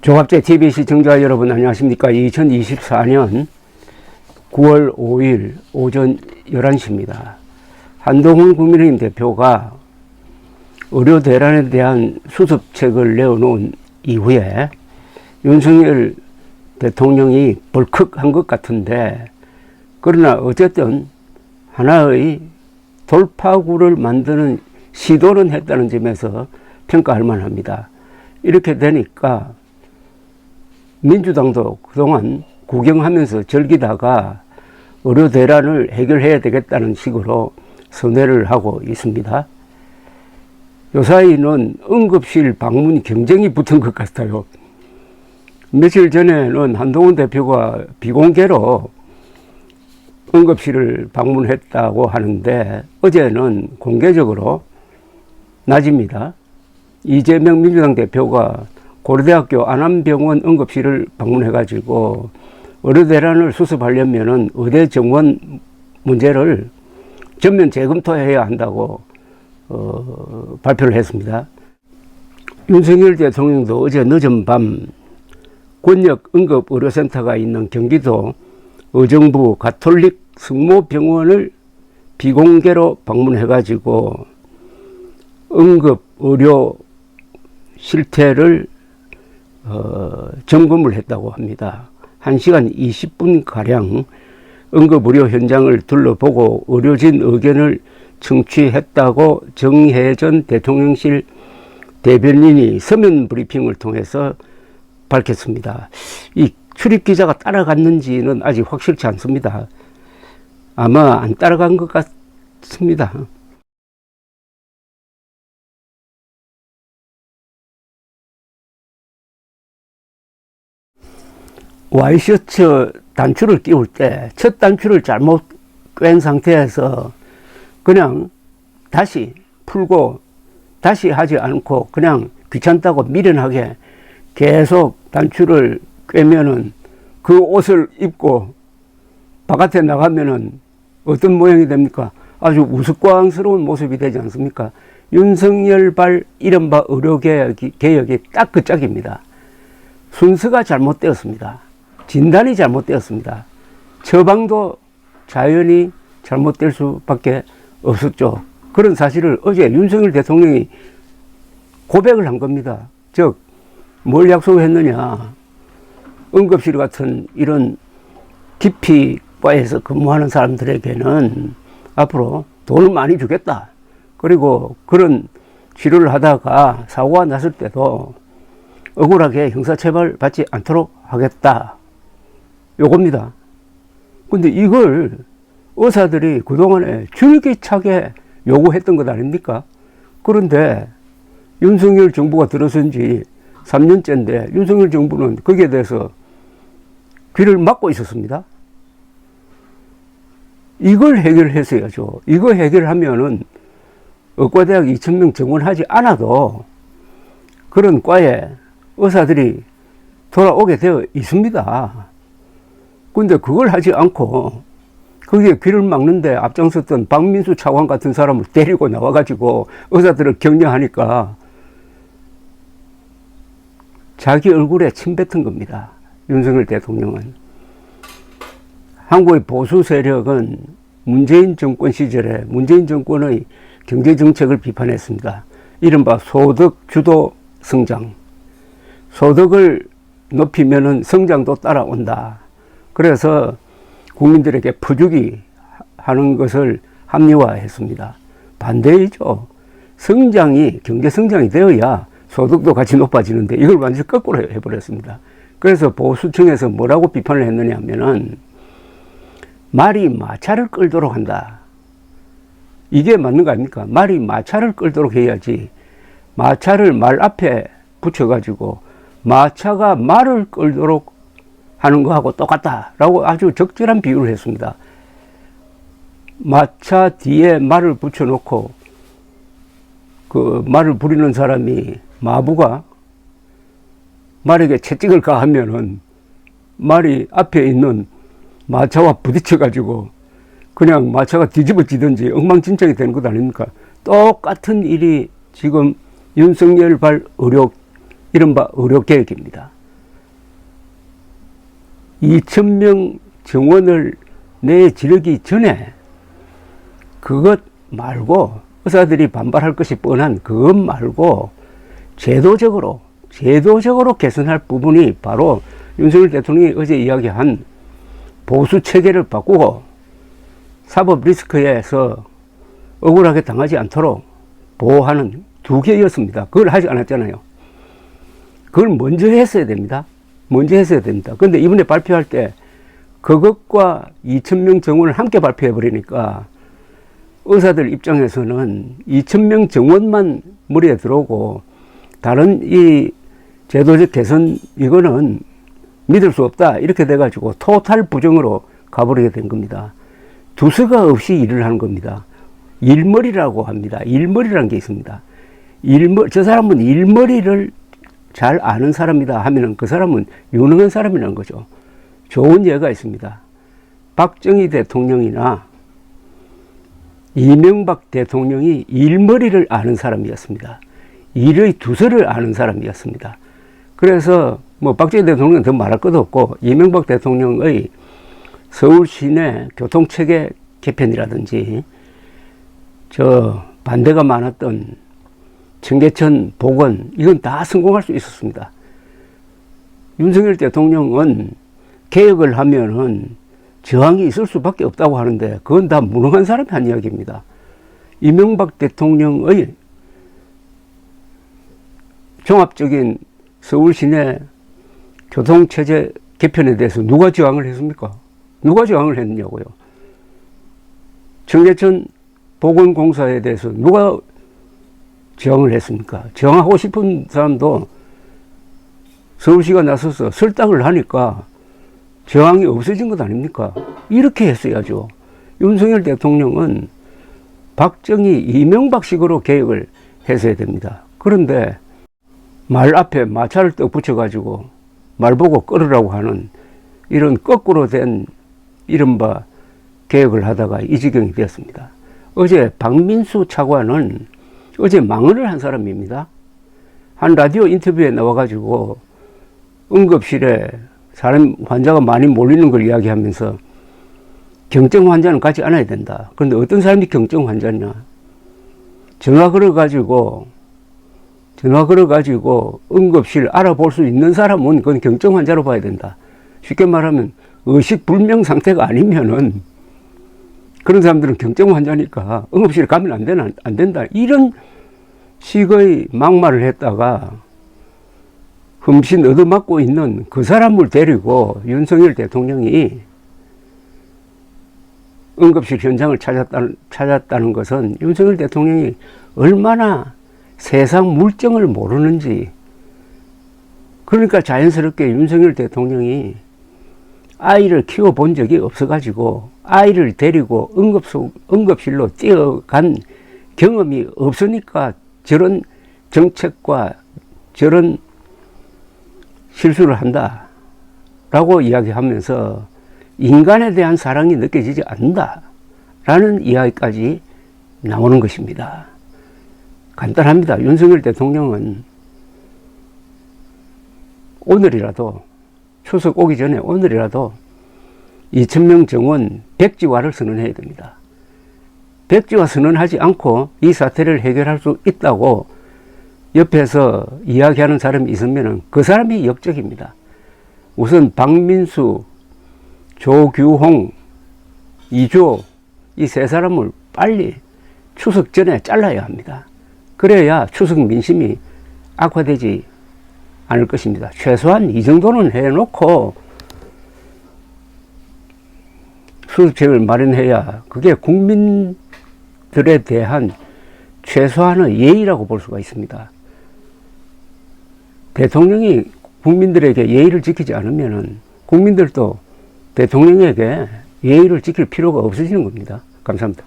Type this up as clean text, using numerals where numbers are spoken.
종합제 TV 시청자 여러분 안녕하십니까. 2024년 9월 5일 오전 11시입니다. 한동훈 국민의힘 대표가 의료 대란에 대한 수습책을 내어놓은 이후에 윤석열 대통령이 벌컥한 것 같은데, 그러나 어쨌든 하나의 돌파구를 만드는 시도는 했다는 점에서 평가할 만합니다. 이렇게 되니까 민주당도 그동안 구경하면서 즐기다가 의료 대란을 해결해야 되겠다는 식으로 선회를 하고 있습니다. 요사이는 응급실 방문 경쟁이 붙은 것 같아요. 며칠 전에는 한동훈 대표가 비공개로 응급실을 방문했다고 하는데, 어제는 공개적으로 낮입니다. 이재명 민주당 대표가 고려대학교 안암병원 응급실을 방문해가지고 의료 대란을 수습하려면은 의대 정원 문제를 전면 재검토해야 한다고 발표를 했습니다. 윤석열 대통령도 어제 늦은 밤 권역 응급의료센터가 있는 경기도 의정부 가톨릭 성모병원을 비공개로 방문해가지고 응급의료 실태를 점검을 했다고 합니다. 1시간 20분가량 응급의료 현장을 둘러보고 의료진 의견을 청취했다고 정혜전 대통령실 대변인이 서면 브리핑을 통해서 밝혔습니다. 이 출입기자가 따라갔는지는 아직 확실치 않습니다. 아마 안 따라간 것 같습니다. 와이셔츠 단추를 끼울 때 첫 단추를 잘못 꿰인 상태에서 그냥 다시 풀고 다시 하지 않고 그냥 귀찮다고 미련하게 계속 단추를 꿰면은 그 옷을 입고 바깥에 나가면은 어떤 모양이 됩니까? 아주 우스꽝스러운 모습이 되지 않습니까? 윤석열발 이른바 의료개혁이 딱 그 짝입니다. 순서가 잘못되었습니다. 진단이 잘못되었습니다. 처방도 자연히 잘못될 수밖에 없었죠. 그런 사실을 어제 윤석열 대통령이 고백을 한 겁니다. 즉, 뭘 약속했느냐. 응급실 같은 이런 기피과에서 근무하는 사람들에게는 앞으로 돈을 많이 주겠다. 그리고 그런 치료를 하다가 사고가 났을 때도 억울하게 형사처벌 받지 않도록 하겠다. 요겁니다. 근데 이걸 의사들이 그동안에 줄기차게 요구했던 것 아닙니까? 그런데 윤석열 정부가 들어선 지 3년째인데 윤석열 정부는 거기에 대해서 귀를 막고 있었습니다. 이걸 해결했어야죠. 이거 해결하면은 의과대학 2,000명 정원하지 않아도 그런 과에 의사들이 돌아오게 되어 있습니다. 근데 그걸 하지 않고 거기에 귀를 막는데 앞장섰던 박민수 차관 같은 사람을 데리고 나와가지고 의사들을 격려하니까 자기 얼굴에 침 뱉은 겁니다. 윤석열 대통령은. 한국의 보수 세력은 문재인 정권 시절에 문재인 정권의 경제정책을 비판했습니다. 이른바 소득 주도 성장. 소득을 높이면은 성장도 따라온다. 그래서 국민들에게 퍼주기 하는 것을 합리화했습니다. 반대이죠. 경제 성장이 되어야 소득도 같이 높아지는데 이걸 완전히 거꾸로 해버렸습니다. 그래서 보수층에서 뭐라고 비판을 했느냐 하면은 말이 마차를 끌도록 한다. 이게 맞는 거 아닙니까? 말이 마차를 끌도록 해야지 마차를 말 앞에 붙여가지고 마차가 말을 끌도록 하는 거하고 똑같다라고 아주 적절한 비유를 했습니다. 마차 뒤에 말을 붙여놓고 그 말을 부리는 사람이 마부가 말에게 채찍을 가하면은 말이 앞에 있는 마차와 부딪혀가지고 그냥 마차가 뒤집어지든지 엉망진창이 되는 것 아닙니까? 똑같은 일이 지금 윤석열발 이른바 의료개혁입니다. 2,000명 정원을 내지르기 전에 그것 말고, 의사들이 반발할 것이 뻔한 그것 말고 제도적으로 개선할 부분이 바로 윤석열 대통령이 어제 이야기한 보수 체계를 바꾸고 사법 리스크에서 억울하게 당하지 않도록 보호하는 두 개였습니다. 그걸 하지 않았잖아요. 그걸 먼저 했어야 됩니다. 근데 이번에 발표할 때 그것과 2,000명 정원을 함께 발표해 버리니까 의사들 입장에서는 2,000명 정원만 머리에 들어오고 다른 이 제도적 개선 이거는 믿을 수 없다 이렇게 돼가지고 토탈 부정으로 가버리게 된 겁니다. 두서가 없이 일을 하는 겁니다. 일머리라고 합니다. 일머리라는 게 있습니다. 저 사람은 일머리를 잘 아는 사람이다 하면은 그 사람은 유능한 사람이라는 거죠. 좋은 예가 있습니다. 박정희 대통령이나 이명박 대통령이 일머리를 아는 사람이었습니다. 일의 두서를 아는 사람이었습니다. 그래서 뭐 박정희 대통령은 더 말할 것도 없고 이명박 대통령의 서울 시내 교통체계 개편이라든지 저 반대가 많았던 청계천 복원 이건 다 성공할 수 있었습니다. 윤석열 대통령은 개혁을 하면은 저항이 있을 수밖에 없다고 하는데 그건 다 무능한 사람이 한 이야기입니다. 이명박 대통령의 종합적인 서울 시내 교통체제 개편에 대해서 누가 저항을 했습니까? 누가 저항을 했냐고요. 청계천 복원공사에 대해서 누가 저항을 했습니까? 저항하고 싶은 사람도 서울시가 나서서 설득을 하니까 저항이 없어진 것 아닙니까? 이렇게 했어야죠. 윤석열 대통령은 박정희, 이명박식으로 개혁을 했어야 됩니다. 그런데 말 앞에 마찰을 떡 붙여가지고 말 보고 끌으라고 하는 이런 거꾸로 된 이른바 개혁을 하다가 이 지경이 되었습니다. 어제 박민수 차관은 어제 망언을 한 사람입니다. 한 라디오 인터뷰에 나와가지고 응급실에 사람 환자가 많이 몰리는 걸 이야기하면서 경증 환자는 가지 않아야 된다. 그런데 어떤 사람이 경증 환자냐? 전화 걸어가지고 응급실 알아볼 수 있는 사람은 그건 경증 환자로 봐야 된다. 쉽게 말하면 의식불명 상태가 아니면은 그런 사람들은 경증 환자니까 응급실에 가면 안 된다. 이런 식의 막말을 했다가 흠씬 얻어맞고 있는 그 사람을 데리고 윤석열 대통령이 응급실 현장을 찾았다는 것은 윤석열 대통령이 얼마나 세상 물정을 모르는지. 그러니까 자연스럽게 윤석열 대통령이 아이를 키워본 적이 없어가지고 아이를 데리고 응급실로 뛰어간 경험이 없으니까 저런 정책과 저런 실수를 한다라고 이야기하면서 인간에 대한 사랑이 느껴지지 않는다라는 이야기까지 나오는 것입니다. 간단합니다. 윤석열 대통령은 오늘이라도 추석 오기 전에 오늘이라도 2,000명 정원 백지화를 선언해야 됩니다. 백지화 선언하지 않고 이 사태를 해결할 수 있다고 옆에서 이야기하는 사람이 있으면 그 사람이 역적입니다. 우선 박민수, 조규홍, 이조 이 세 사람을 빨리 추석 전에 잘라야 합니다. 그래야 추석 민심이 악화되지 않을 것입니다. 최소한 이 정도는 해놓고 수습책을 마련해야 그게 국민들에 대한 최소한의 예의라고 볼 수가 있습니다. 대통령이 국민들에게 예의를 지키지 않으면 국민들도 대통령에게 예의를 지킬 필요가 없어지는 겁니다. 감사합니다.